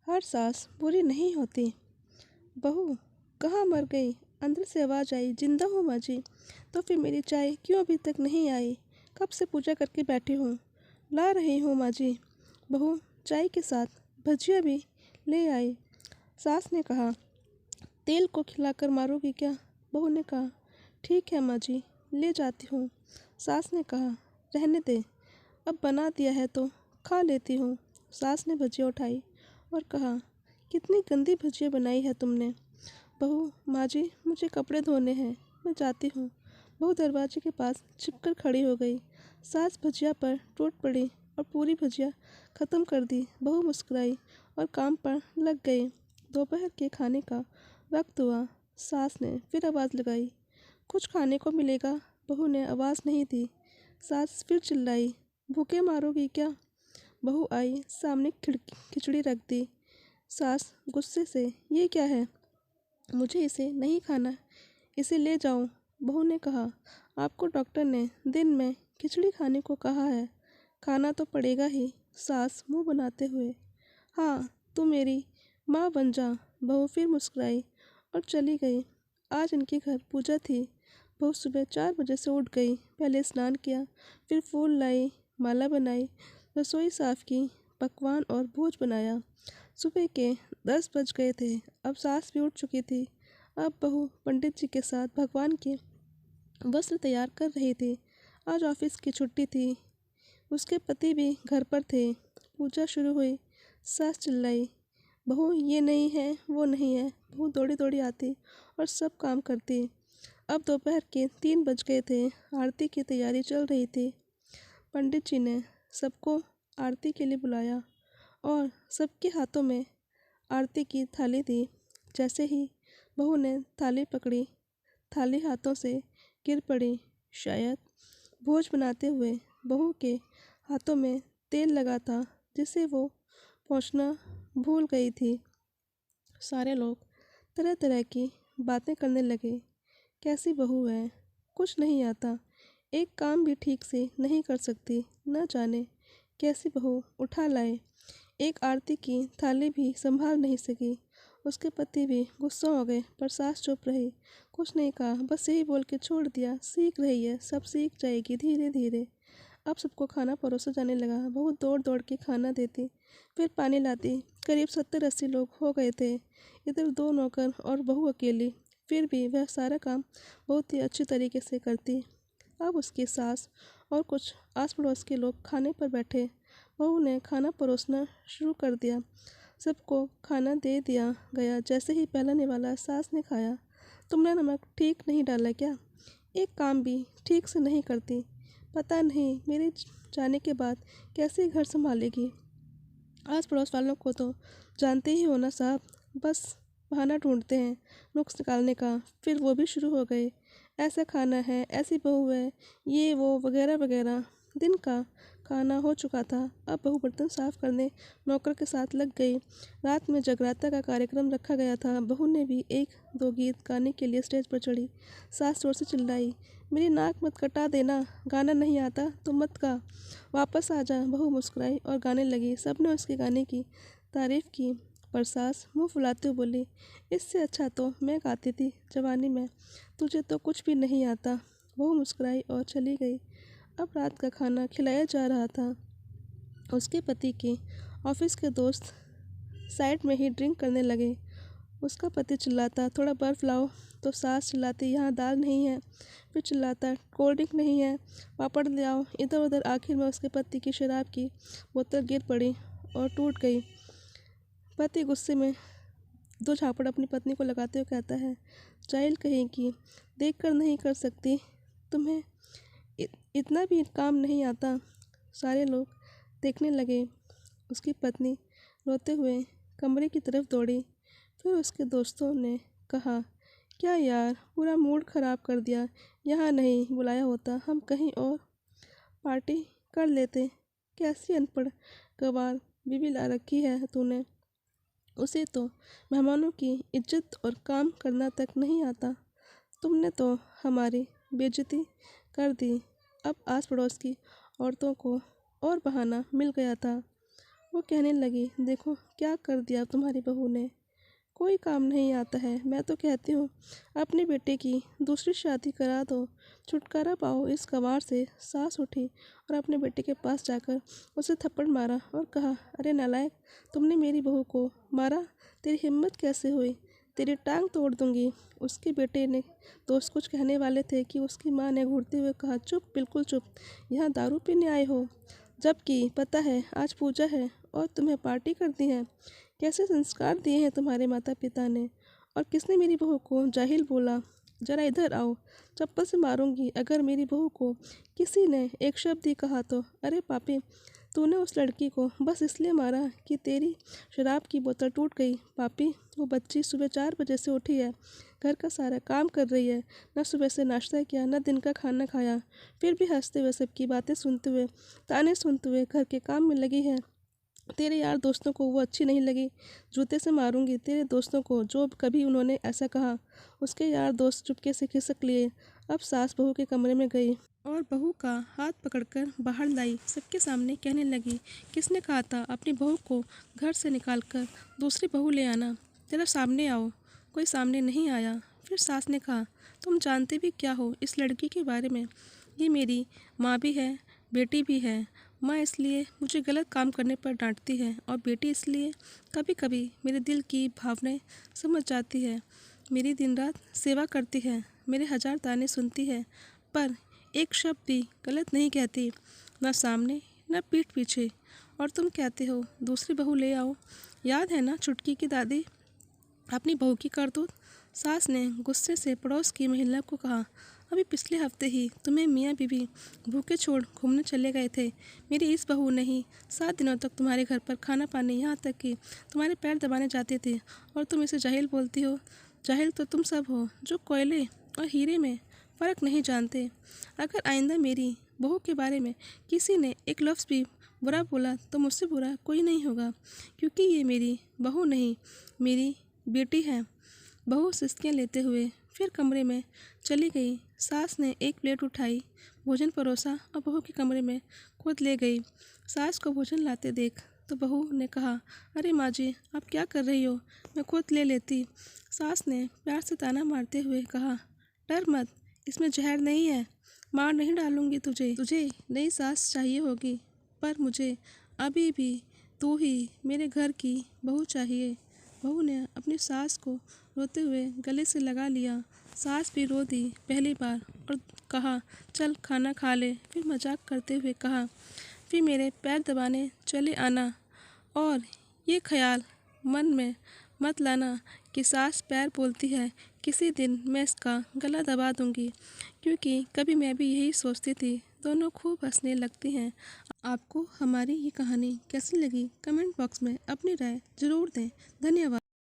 हर सास बुरी नहीं होती। बहू कहाँ मर गई? अंदर से आवाज़ आई। जिंदा हूँ माँ जी। तो फिर मेरी चाय क्यों अभी तक नहीं आई? कब से पूजा करके बैठी हूँ। ला रही हूँ माँ जी। बहू चाय के साथ भजिया भी ले आई। सास ने कहा, तेल को खिलाकर मारोगी क्या? बहू ने कहा, ठीक है माँ जी, ले जाती हूँ। सास ने कहा, रहने दे, अब बना दिया है तो खा लेती हूँ। सास ने भजिया उठाई और कहा, कितनी गंदी भजिया बनाई है तुमने। बहू, माँ जी मुझे कपड़े धोने हैं, मैं जाती हूँ। बहू दरवाजे के पास छिपकर खड़ी हो गई। सास भजिया पर टूट पड़ी और पूरी भजिया ख़त्म कर दी। बहू मुस्कुराई और काम पर लग गई। दोपहर के खाने का वक्त हुआ। सास ने फिर आवाज़ लगाई, कुछ खाने को मिलेगा? बहू ने आवाज़ नहीं दी। सास फिर चिल्लाई, भूखे मारोगी क्या? बहू आई, सामने खिचड़ी रख दी। सास गुस्से से, ये क्या है? मुझे इसे नहीं खाना, इसे ले जाओ। बहू ने कहा, आपको डॉक्टर ने दिन में खिचड़ी खाने को कहा है, खाना तो पड़ेगा ही। सास मुंह बनाते हुए, हाँ तू मेरी माँ बन जा। बहू फिर मुस्कुराई और चली गई। आज इनके घर पूजा थी। बहू सुबह 4 बजे से उठ गई। पहले स्नान किया, फिर फूल लाई, माला बनाई, रसोई साफ की, पकवान और भोज बनाया। सुबह के 10 बज गए थे। अब सास भी उठ चुकी थी। अब बहू पंडित जी के साथ भगवान के वस्त्र तैयार कर रही थी। आज ऑफिस की छुट्टी थी। उसके पति भी घर पर थे। पूजा शुरू हुई। सास चिल्लाई, बहू ये नहीं है, वो नहीं है। बहू दौड़ी दौड़ी आती और सब काम करती। अब दोपहर के 3 बज गए थे। आरती की तैयारी चल रही थी। पंडित जी ने सबको आरती के लिए बुलाया और सबके हाथों में आरती की थाली दी। जैसे ही बहू ने थाली पकड़ी, थाली हाथों से गिर पड़ी। शायद भोज बनाते हुए बहू के हाथों में तेल लगा था, जिसे वो पोंछना भूल गई थी। सारे लोग तरह तरह की बातें करने लगे। कैसी बहू है, कुछ नहीं आता, एक काम भी ठीक से नहीं कर सकती, न जाने कैसी बहू उठा लाए। एक आरती की थाली भी संभाल नहीं सकी। उसके पति भी गुस्सा हो गए, पर सास चुप रही, कुछ नहीं कहा, बस यही बोल के छोड़ दिया, सीख रही है, सब सीख जाएगी धीरे धीरे। अब सबको खाना परोसा जाने लगा। बहू दौड़ दौड़ के खाना देती, फिर पानी लाती। करीब 70-80 लोग हो गए थे। इधर 2 नौकर और बहू अकेली। फिर भी वह सारा काम बहुत ही अच्छी तरीके से करती। अब उसकी सास और कुछ आस पड़ोस के लोग खाने पर बैठे। बहू ने खाना परोसना शुरू कर दिया। सबको खाना दे दिया गया। जैसे ही पहला निवाला सास ने खाया, तुमने नमक ठीक नहीं डाला क्या? एक काम भी ठीक से नहीं करती, पता नहीं मेरे जाने के बाद कैसे घर संभालेगी। आस पड़ोस वालों को तो जानते ही हो ना साहब, बस बहाना ढूंढते हैं नुक्स निकालने का। फिर वो भी शुरू हो गए, ऐसा खाना है, ऐसी बहू है, ये वो वगैरह वगैरह। दिन का खाना हो चुका था। अब बहू बर्तन साफ करने नौकर के साथ लग गई। रात में जगराता का कार्यक्रम रखा गया था। बहू ने भी 1-2 गीत गाने के लिए स्टेज पर चढ़ी। सास जोर से चिल्लाई, मेरी नाक मत कटा देना, गाना नहीं आता तो मत गा, वापस आ जा। बहू मुस्कुराई और गाने लगी। सबने उसके गाने की तारीफ की, पर सास मुंह फुलाते हुए बोली, इससे अच्छा तो मैं गाती थी जवानी में, तुझे तो कुछ भी नहीं आता। बहू मुस्कुराई और चली गई। अब रात का खाना खिलाया जा रहा था। उसके पति के ऑफिस के दोस्त साइड में ही ड्रिंक करने लगे। उसका पति चिल्लाता, थोड़ा बर्फ़ लाओ, तो सास चिल्लाती, यहाँ दाल नहीं है। फिर चिल्लाता, कोल्ड ड्रिंक नहीं है, पापड़ ले आओ। इधर उधर। आखिर में उसके पति की शराब की बोतल गिर पड़ी और टूट गई। पति गुस्से में 2 झापड़ अपनी पत्नी को लगाते हुए कहता है, जाहिल कहेगी, देख कर नहीं कर सकती, तुम्हें इतना भी काम नहीं आता। सारे लोग देखने लगे। उसकी पत्नी रोते हुए कमरे की तरफ दौड़ी। फिर उसके दोस्तों ने कहा, क्या यार, पूरा मूड ख़राब कर दिया, यहाँ नहीं बुलाया होता, हम कहीं और पार्टी कर लेते। कैसी अनपढ़ गवार बीवी ला रखी है तूने, उसे तो मेहमानों की इज्जत और काम करना तक नहीं आता। तुमने तो हमारी बेइज्जती कर दी। अब आस पड़ोस की औरतों को और बहाना मिल गया था। वो कहने लगी, देखो क्या कर दिया तुम्हारी बहू ने, कोई काम नहीं आता है। मैं तो कहती हूँ अपने बेटे की दूसरी शादी करा दो, छुटकारा पाओ इस गंवार से। सास उठी और अपने बेटे के पास जाकर उसे थप्पड़ मारा और कहा, अरे नालायक, तुमने मेरी बहू को मारा, तेरी हिम्मत कैसे हुई, तेरी टांग तोड़ दूंगी। उसके बेटे ने दोस्त कुछ कहने वाले थे कि उसकी माँ ने घूरते हुए कहा, चुप, बिल्कुल चुप, यहाँ दारू पीने आए हो, जबकि पता है आज पूजा है और तुम्हें पार्टी करनी है। कैसे संस्कार दिए हैं तुम्हारे माता पिता ने, और किसने मेरी बहू को जाहिल बोला। जरा इधर आओ, चप्पल से मारूंगी अगर मेरी बहू को किसी ने एक शब्द ही कहा तो। अरे पापी, तूने उस लड़की को बस इसलिए मारा कि तेरी शराब की बोतल टूट गई। पापी, वो बच्ची सुबह 4 बजे से उठी है, घर का सारा काम कर रही है, न सुबह से नाश्ता किया न दिन का खाना खाया, फिर भी हंसते हुए सबकी बातें सुनते हुए, ताने सुनते हुए घर के काम में लगी है। तेरे यार दोस्तों को वो अच्छी नहीं लगी, जूते से मारूंगी तेरे दोस्तों को जो कभी उन्होंने ऐसा कहा। उसके यार दोस्त चुपके से खिसक लिए। अब सास बहू के कमरे में गई और बहू का हाथ पकड़कर बाहर लाई। सबके सामने कहने लगी, किसने कहा था अपनी बहू को घर से निकालकर दूसरी बहू ले आना, जरा सामने आओ। कोई सामने नहीं आया। फिर सास ने कहा, तुम जानते भी क्या हो इस लड़की के बारे में, ये मेरी माँ भी है, बेटी भी है। माँ इसलिए मुझे गलत काम करने पर डांटती है और बेटी इसलिए कभी कभी मेरे दिल की भावनाएं समझ जाती है। मेरी दिन रात सेवा करती है, मेरे 1000 ताने सुनती है, पर एक शब्द भी गलत नहीं कहती, न सामने न पीठ पीछे। और तुम कहते हो दूसरी बहू ले आओ। याद है ना छुटकी की दादी, अपनी बहू की करतूत। सास ने गुस्से से पड़ोस की महिला को कहा, अभी पिछले हफ्ते ही तुम्हें मियाँ बीवी भूखे छोड़ घूमने चले गए थे। मेरी इस बहू ने ही 7 दिनों तक तुम्हारे घर पर खाना पानी, यहाँ तक कि तुम्हारे पैर दबाने जाते थे, और तुम इसे जाहिल बोलती हो। जाहिल तो तुम सब हो जो कोयले और हीरे में फ़र्क नहीं जानते। अगर आइंदा मेरी बहू के बारे में किसी ने एक लफ्ज़ भी बुरा बोला तो मुझसे बुरा कोई नहीं होगा, क्योंकि ये मेरी बहू नहीं, मेरी बेटी है। बहू सिसकियाँ लेते हुए फिर कमरे में चली गई। सास ने एक प्लेट उठाई, भोजन परोसा और बहू के कमरे में खुद ले गई। सास को भोजन लाते देख तो बहू ने कहा, अरे माँ जी, आप क्या कर रही हो, मैं खुद ले लेती। सास ने प्यार से ताना मारते हुए कहा, डर मत, इसमें जहर नहीं है, मार नहीं डालूंगी तुझे। तुझे नई सास चाहिए होगी, पर मुझे अभी भी तू ही मेरे घर की बहू चाहिए। बहू ने अपनी सास को रोते हुए गले से लगा लिया। सास भी रो दी पहली बार और कहा, चल खाना खा ले। फिर मजाक करते हुए कहा, फिर मेरे पैर दबाने चले आना, और ये ख्याल मन में मत लाना कि सास पैर बोलती है, किसी दिन मैं इसका गला दबा दूंगी, क्योंकि कभी मैं भी यही सोचती थी। दोनों खूब हंसने लगती हैं। आपको हमारी ये कहानी कैसी लगी, कमेंट बॉक्स में अपनी राय ज़रूर दें। धन्यवाद।